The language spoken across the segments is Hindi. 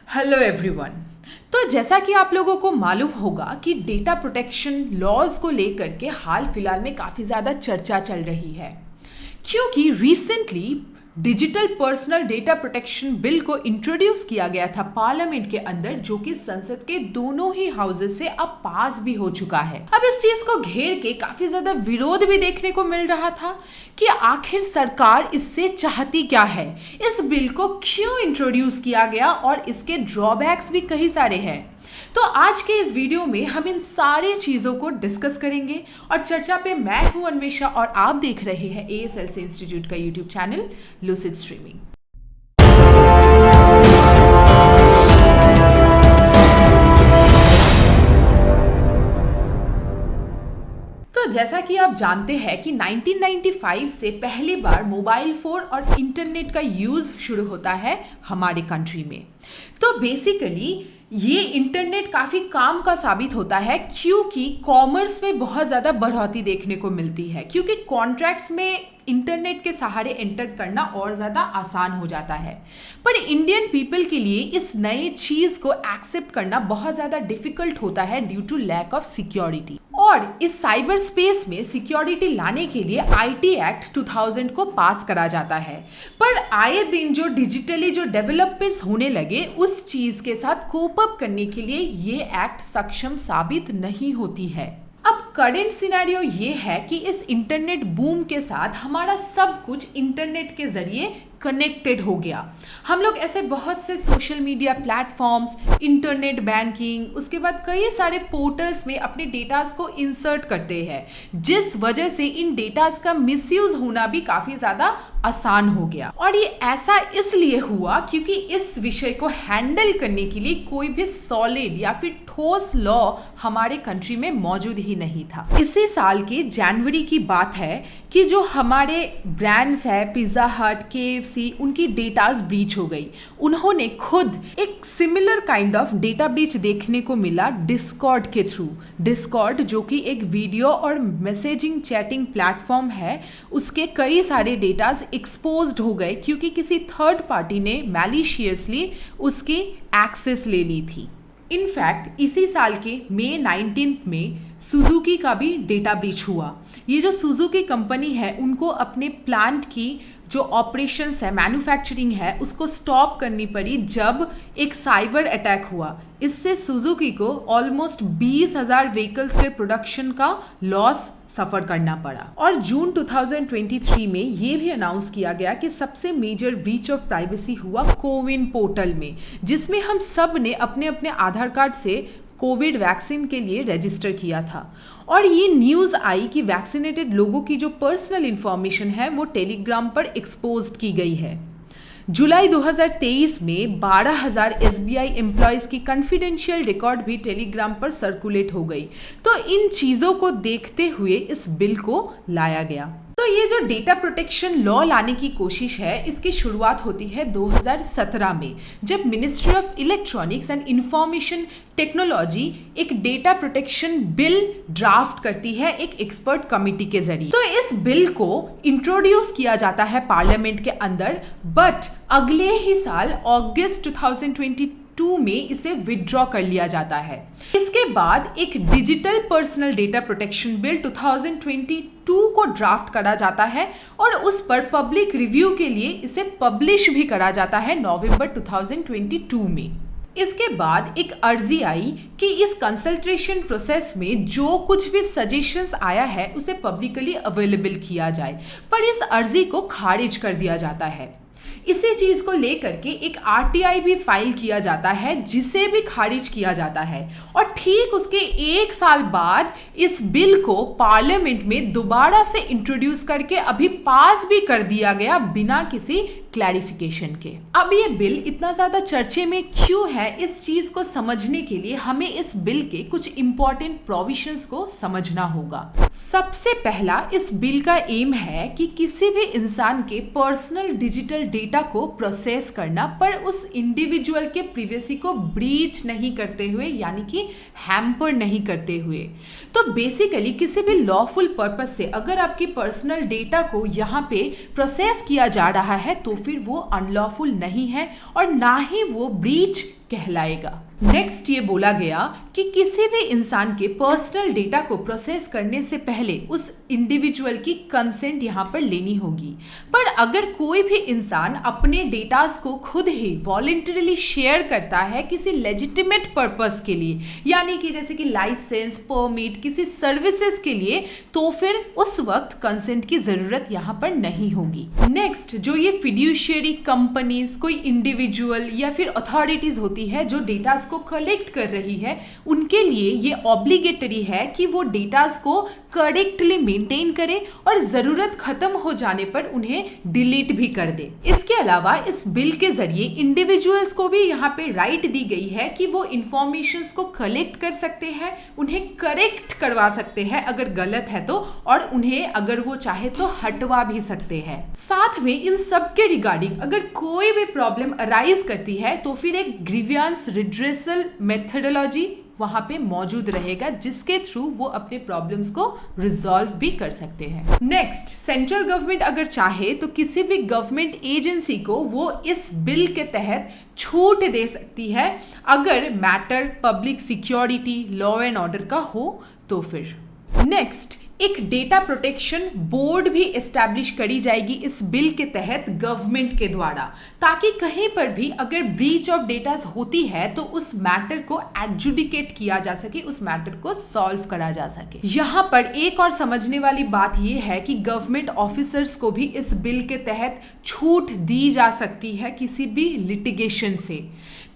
Hello everyone. तो जैसा कि आप लोगों को मालूम होगा कि डेटा प्रोटेक्शन लॉज को लेकर के हाल फिलहाल में काफ़ी ज़्यादा चर्चा चल रही है, क्योंकि recently digital personal data protection bill को इंट्रोड्यूस किया गया था पार्लियामेंट के अंदर, जो कि संसद के दोनों ही हाउसेस से अब पास भी हो चुका है। अब इस चीज को घेर के काफी ज्यादा विरोध भी देखने को मिल रहा था कि आखिर सरकार इससे चाहती क्या है, इस बिल को क्यों इंट्रोड्यूस किया गया और इसके ड्रॉबैक्स भी कई सारे हैं। तो आज के इस वीडियो में हम इन सारी चीज़ों को डिस्कस करेंगे और चर्चा पे मैं हूं अन्वेषा और आप देख रहे हैं ASLC इंस्टीट्यूट का यूट्यूब चैनल लूसिड स्ट्रीमिंग। तो जैसा कि आप जानते हैं कि 1995 से पहली बार मोबाइल फोन और इंटरनेट का यूज़ शुरू होता है हमारे कंट्री में। तो बेसिकली ये इंटरनेट काफ़ी काम का साबित होता है, क्योंकि कॉमर्स में बहुत ज़्यादा बढ़ोतरी देखने को मिलती है, क्योंकि कॉन्ट्रैक्ट्स में इंटरनेट के सहारे एंटर करना और ज़्यादा आसान हो जाता है। पर इंडियन पीपल के लिए इस नए चीज़ को एक्सेप्ट करना बहुत ज़्यादा डिफ़िकल्ट होता है due to lack of security. और इस साइबर स्पेस में सिक्योरिटी लाने के लिए IT एक्ट 2000 को पास करा जाता है। पर आए दिन जो डिजिटली जो डेवलपमेंट्स होने लगे, उस चीज़ के साथ कोप अप करने के लिए ये एक्ट सक्षम साबित नहीं होती है। अब करंट सिनेरियो ये है कि इस इंटरनेट बूम के साथ हमारा सब कुछ इंटरनेट के जरिए कनेक्टेड हो गया। हम लोग ऐसे बहुत से social media platforms, internet banking, उसके बाद कई सारे पोर्टल्स में अपने डेटास को इंसर्ट करते हैं, जिस वजह से इन डेटास का मिसयूज होना भी काफ़ी ज़्यादा आसान हो गया। और ये ऐसा इसलिए हुआ क्योंकि इस विषय को हैंडल करने के लिए कोई भी सॉलिड या फिर ठोस लॉ हमारे कंट्री में मौजूद ही नहीं था। इसी साल के जनवरी की बात है कि जो हमारे ब्रांड्स है पिज़्ज़ा हट, KFC, उनकी डेटास ब्रीच हो गई। उन्होंने खुद एक similar kind of data breach देखने को मिला डिस्कॉर्ड के थ्रू। डिस्कॉर्ड जो कि एक वीडियो और मैसेजिंग चैटिंग प्लेटफॉर्म है, उसके कई सारे डेटास एक्सपोज्ड हो गए क्योंकि किसी थर्ड पार्टी ने मैलिशियसली उसकी एक्सेस ले ली थी। इनफैक्ट इसी साल के मई 19 में सुजुकी का भी डेटा ब्रीच हुआ। ये जो सुजुकी कंपनी है, उनको अपने प्लांट की जो ऑपरेशंस है, मैन्युफैक्चरिंग है, उसको स्टॉप करनी पड़ी जब एक साइबर अटैक हुआ। इससे सुजुकी को ऑलमोस्ट 20,000 व्हीकल्स के प्रोडक्शन का लॉस सफ़र करना पड़ा। और जून 2023 में ये भी अनाउंस किया गया कि सबसे मेजर ब्रीच ऑफ प्राइवेसी हुआ कोविन पोर्टल में, जिसमें हम सब ने अपने अपने आधार कार्ड से कोविड वैक्सीन के लिए रजिस्टर किया था। और ये न्यूज़ आई कि वैक्सीनेटेड लोगों की जो पर्सनल इंफॉर्मेशन है वो टेलीग्राम पर एक्सपोज्ड की गई है। जुलाई 2023 में 12,000 SBI एम्प्लॉयज़ की कॉन्फिडेंशियल रिकॉर्ड भी टेलीग्राम पर सर्कुलेट हो गई। तो इन चीज़ों को देखते हुए इस बिल को लाया गया। तो ये जो डेटा प्रोटेक्शन लॉ लाने की कोशिश है, इसकी शुरुआत होती है 2017 में, जब ministry of electronics and information technology एक डेटा प्रोटेक्शन बिल ड्राफ्ट करती है एक एक्सपर्ट कमिटी के जरिए। तो इस बिल को इंट्रोड्यूस किया जाता है पार्लियामेंट के अंदर, बट अगले ही साल अगस्त 2022 में इसे विड्रॉ कर लिया जाता है। इसके बाद एक digital personal data protection bill 2022 को ड्राफ्ट करा जाता है और उस पर पब्लिक रिव्यू के लिए इसे पब्लिश भी करा जाता है नवंबर 2022 में। इसके बाद एक अर्जी आई कि इस कंसल्टेशन प्रोसेस में जो कुछ भी सजेशंस आया है उसे पब्लिकली अवेलेबल किया जाए, पर इस अर्जी को खारिज कर दिया जाता है। इसी चीज़ को लेकर के एक RTI भी फाइल किया जाता है, जिसे भी खारिज किया जाता है। और ठीक उसके 1 साल बाद इस बिल को पार्लियामेंट में दोबारा से इंट्रोड्यूस करके अभी पास भी कर दिया गया बिना किसी क्लैरिफिकेशन के। अब ये बिल इतना ज़्यादा चर्चे में क्यों है, इस चीज़ को समझने के लिए हमें इस बिल के कुछ इंपॉर्टेंट प्रोविजंस को समझना होगा। सबसे पहला, इस बिल का एम है कि किसी भी इंसान के पर्सनल डिजिटल डेटा को प्रोसेस करना, पर उस इंडिविजुअल के प्राइवेसी को ब्रीच नहीं करते हुए, यानी कि हैम्पर नहीं करते हुए। तो बेसिकली किसी भी लॉफुल पर्पस से अगर आपकी पर्सनल डेटा को यहाँ पे प्रोसेस किया जा रहा है तो फिर वो अनलॉफुल नहीं है और ना ही वो ब्रीच कहलाएगा। नेक्स्ट ये बोला गया कि किसी भी इंसान के पर्सनल डेटा को प्रोसेस करने से पहले उस इंडिविजुअल की कंसेंट यहाँ पर लेनी होगी। पर अगर कोई भी इंसान अपने डेटास को खुद ही वॉलंटरीली शेयर करता है किसी लेजिटिमेट पर्पस के लिए, यानी कि जैसे कि लाइसेंस, परमिट, किसी सर्विसेज के लिए, तो फिर उस वक्त कंसेंट की जरूरत यहाँ पर नहीं होगी। नेक्स्ट, जो ये फिड्यूशियरी कंपनीज, कोई इंडिविजुअल या फिर अथॉरिटीज होती है जो डेटा को कलेक्ट कर रही है, उनके लिए ये ऑब्लिगेटरी है कि वो डेटास को करेक्टली मेंटेन करे और जरूरत खत्म हो जाने पर उन्हें डिलीट भी कर दे। इसके अलावा इस बिल के जरिए इंडिविजुअल्स को भी यहाँ पे राइट दी गई है कि वो इंफॉर्मेशंस को कलेक्ट कर सकते हैं, उन्हें करेक्ट करवा सकते हैं अगर गलत है तो, और उन्हें अगर वो चाहे तो हटवा भी सकते हैं। साथ में इन सब के रिगार्डिंग अगर कोई भी प्रॉब्लम अराइज करती है तो फिर एक ग्रीवियंस रिड्रेसल मेथडोलॉजी वहां पे मौजूद रहेगा, जिसके थ्रू वो अपने प्रॉब्लम्स को रिजॉल्व भी कर सकते हैं। नेक्स्ट, सेंट्रल गवर्नमेंट अगर चाहे तो किसी भी गवर्नमेंट एजेंसी को वो इस बिल के तहत छूट दे सकती है अगर matter public security, law and order का हो तो फिर। नेक्स्ट, एक डेटा प्रोटेक्शन बोर्ड भी एस्टैब्लिश करी जाएगी इस बिल के तहत गवर्नमेंट के द्वारा, ताकि कहीं पर भी अगर ब्रीच ऑफ डेटा होती है तो उस मैटर को एडजुडिकेट किया जा सके, उस मैटर को सॉल्व करा जा सके। यहाँ पर एक और समझने वाली बात यह है कि गवर्नमेंट ऑफिसर्स को भी इस बिल के तहत छूट दी जा सकती है किसी भी लिटिगेशन से।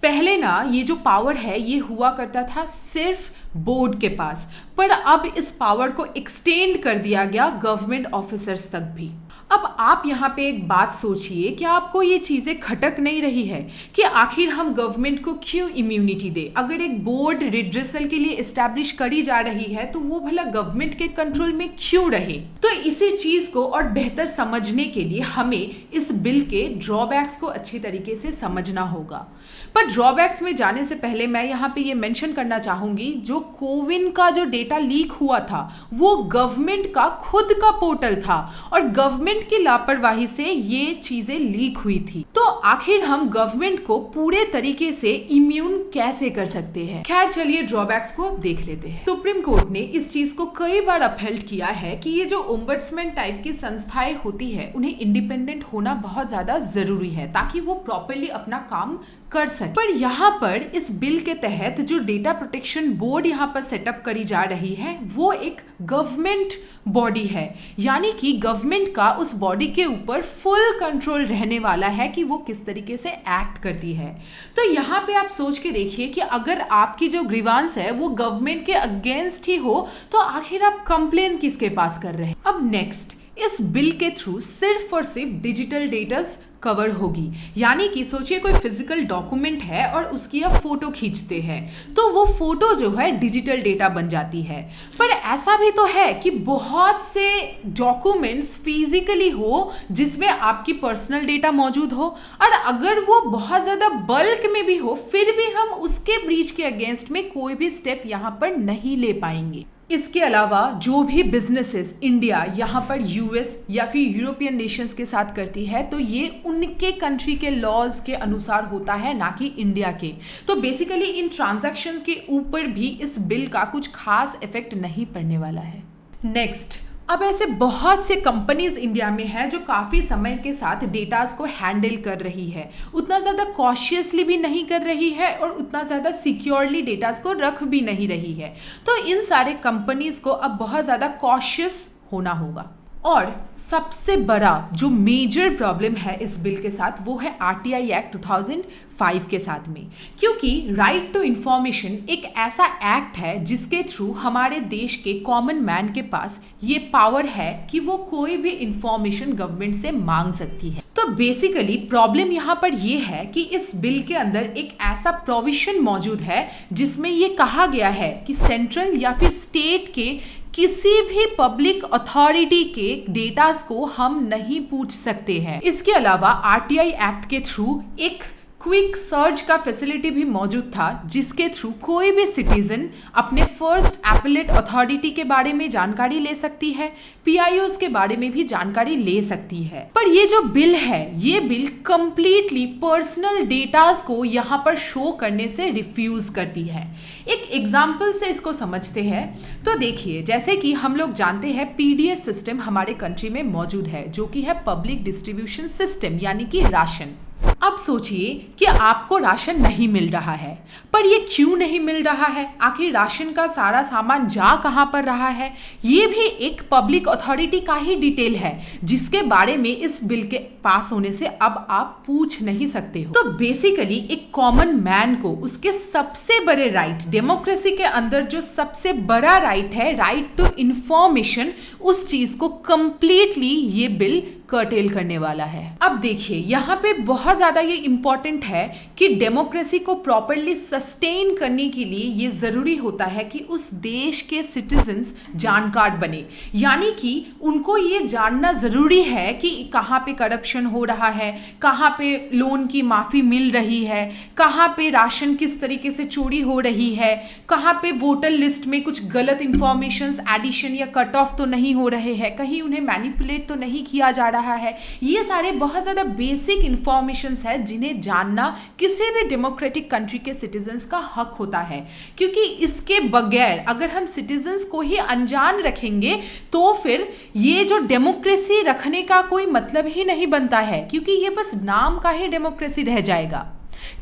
पहले ना ये जो पावर है ये हुआ करता था सिर्फ बोर्ड के पास, पर अब इस पावर को एक्सटेंड कर दिया गया गवर्नमेंट ऑफिसर्स तक भी। अब आप यहाँ पे एक बात सोचिए, क्या आपको ये चीज़ें खटक नहीं रही है कि आखिर हम गवर्नमेंट को क्यों इम्यूनिटी दे? अगर एक बोर्ड रिड्रेसल के लिए इस्टेब्लिश करी जा रही है तो वो भला गवर्नमेंट के कंट्रोल में क्यों रहे? तो इसी चीज़ को और बेहतर समझने के लिए हमें इस बिल के ड्रॉबैक्स को अच्छी तरीके से समझना होगा। पर ड्रॉबैक्स में जाने से पहले मैं यहाँ पे ये मेंशन करना चाहूँगी, जो कोविन का जो डेटा लीक हुआ था वो गवर्नमेंट का खुद का पोर्टल था और गवर्नमेंट की लापरवाही से ये चीजें लीक हुई थी। तो आखिर हम गवर्नमेंट को पूरे तरीके से इम्यून कैसे कर सकते हैं? खैर चलिए ड्रॉबैक्स को देख लेते हैं। सुप्रीम कोर्ट ने इस चीज को कई बार अपहेल्ड किया है कि ये जो ओम्बड्समैन टाइप की संस्थाएं होती है उन्हें इंडिपेंडेंट होना बहुत ज्यादा जरूरी है ताकि वो प्रॉपरली अपना काम कर सके। पर यहाँ पर इस बिल के तहत जो डेटा प्रोटेक्शन बोर्ड यहाँ पर सेटअप करी जा रही है वो एक गवर्नमेंट बॉडी है, यानी कि गवर्नमेंट का उस बॉडी के ऊपर फुल कंट्रोल रहने वाला है कि वो किस तरीके से एक्ट करती है। तो यहाँ पे आप सोच के देखिए कि अगर आपकी जो ग्रीवांस है वो गवर्नमेंट के अगेंस्ट ही हो तो आखिर आप कंप्लेन किसके पास कर रहे हैं? अब नेक्स्ट, इस बिल के थ्रू सिर्फ और सिर्फ डिजिटल डेटा कवर होगी, यानी कि सोचिए कोई फिजिकल डॉक्यूमेंट है और उसकी आप फोटो खींचते हैं तो वो फोटो जो है डिजिटल डेटा बन जाती है। पर ऐसा भी तो है कि बहुत से डॉक्यूमेंट्स फिजिकली हो जिसमें आपकी पर्सनल डेटा मौजूद हो, और अगर वो बहुत ज़्यादा बल्क में भी हो फिर भी हम उसके ब्रीच के अगेंस्ट में कोई भी स्टेप यहाँ पर नहीं ले पाएंगे। इसके अलावा जो भी बिजनेसेस इंडिया यहाँ पर यूएस या फिर यूरोपियन नेशंस के साथ करती है तो ये उनके कंट्री के लॉज के अनुसार होता है, ना कि इंडिया के। तो बेसिकली इन ट्रांजैक्शन के ऊपर भी इस बिल का कुछ खास इफेक्ट नहीं पड़ने वाला है। नेक्स्ट, अब ऐसे बहुत से कंपनीज इंडिया में हैं जो काफ़ी समय के साथ डेटास को हैंडल कर रही है, उतना ज़्यादा कॉशियसली भी नहीं कर रही है और उतना ज़्यादा सिक्योरली डेटास को रख भी नहीं रही है। तो इन सारे कंपनीज को अब बहुत ज़्यादा कॉशियस होना होगा। और सबसे बड़ा जो मेजर प्रॉब्लम है इस बिल के साथ वो है आरटीआई एक्ट 2005 के साथ में, क्योंकि राइट टू इंफॉर्मेशन एक ऐसा एक्ट है जिसके थ्रू हमारे देश के कॉमन मैन के पास ये पावर है कि वो कोई भी इंफॉर्मेशन गवर्नमेंट से मांग सकती है। तो बेसिकली प्रॉब्लम यहाँ पर ये है कि इस बिल के अंदर एक ऐसा प्रोविजन मौजूद है जिसमें ये कहा गया है कि सेंट्रल या फिर स्टेट के किसी भी पब्लिक अथॉरिटी के डेटास को हम नहीं पूछ सकते हैं। इसके अलावा आरटीआई एक्ट के थ्रू एक क्विक सर्च का फैसिलिटी भी मौजूद था, जिसके थ्रू कोई भी सिटीजन अपने फर्स्ट एपेलेट अथॉरिटी के बारे में जानकारी ले सकती है, पीआईओज के बारे में भी जानकारी ले सकती है। पर ये जो बिल है, ये बिल कंप्लीटली पर्सनल डेटास को यहाँ पर शो करने से रिफ्यूज करती है। एक एग्जाम्पल से इसको समझते हैं तो देखिए, जैसे कि हम लोग जानते हैं पीडीएस सिस्टम हमारे कंट्री में मौजूद है, जो कि है पब्लिक डिस्ट्रीब्यूशन सिस्टम, यानी कि राशन। अब सोचिए कि आपको राशन नहीं मिल रहा है, पर ये क्यों नहीं मिल रहा है? आखिर राशन का सारा सामान जा कहाँ पर रहा है? ये भी एक पब्लिक अथॉरिटी का ही डिटेल है, जिसके बारे में इस बिल के पास होने से अब आप पूछ नहीं सकते हो। तो बेसिकली एक कॉमन मैन को उसके सबसे बड़े राइट, डेमोक्रेसी के अंदर जो सबसे बड़ा राइट है, राइट टू इंफॉर्मेशन, उस चीज को कंप्लीटली ये बिल कर्टेल करने वाला है। अब देखिए, यहाँ पे बहुत ज्यादा ये इंपॉर्टेंट है कि डेमोक्रेसी को प्रॉपरली सस्टेन करने के लिए ये जरूरी होता है कि उस देश के सिटीजन्स जानकार बने, यानी कि उनको ये जानना जरूरी है कि कहाँ पे करप्शन हो रहा है, कहाँ पे लोन की माफी मिल रही है, कहाँ पे राशन किस तरीके से चोरी हो रही है, कहाँ पे वोटर लिस्ट में कुछ गलत इंफॉर्मेशन एडिशन या कट ऑफ तो नहीं हो रहे हैं, कहीं उन्हें मैनिपुलेट तो नहीं किया जा रहा है। ये सारे बहुत ज्यादा बेसिक इंफॉर्मेशंस है जिन्हें जानना किसी भी डेमोक्रेटिक कंट्री के सिटीजन्स का हक होता है, क्योंकि इसके बगैर अगर हम सिटीजन्स को ही अनजान रखेंगे तो फिर ये जो डेमोक्रेसी रखने का कोई मतलब ही नहीं बनता है, क्योंकि ये बस नाम का ही डेमोक्रेसी रह जाएगा।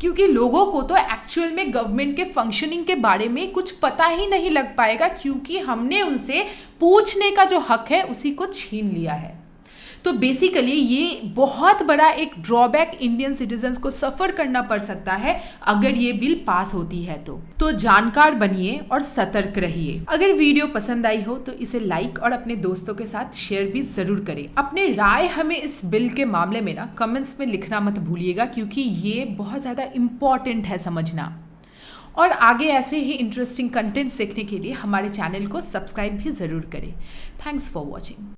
क्योंकि लोगों को तो एक्चुअल में गवर्नमेंट के फंक्शनिंग के बारे में कुछ पता ही नहीं लग पाएगा, क्योंकि हमने उनसे पूछने का जो हक है उसी को छीन लिया है। तो बेसिकली ये बहुत बड़ा एक ड्रॉबैक इंडियन सिटीजन्स को सफ़र करना पड़ सकता है अगर ये बिल पास होती है तो जानकार बनिए और सतर्क रहिए। अगर वीडियो पसंद आई हो तो इसे लाइक और अपने दोस्तों के साथ शेयर भी ज़रूर करें। अपने राय हमें इस बिल के मामले में ना कमेंट्स में लिखना मत भूलिएगा, क्योंकि ये बहुत ज़्यादा इम्पॉर्टेंट है समझना। और आगे ऐसे ही इंटरेस्टिंग कंटेंट्स देखने के लिए हमारे चैनल को सब्सक्राइब भी ज़रूर करें। Thanks for watching.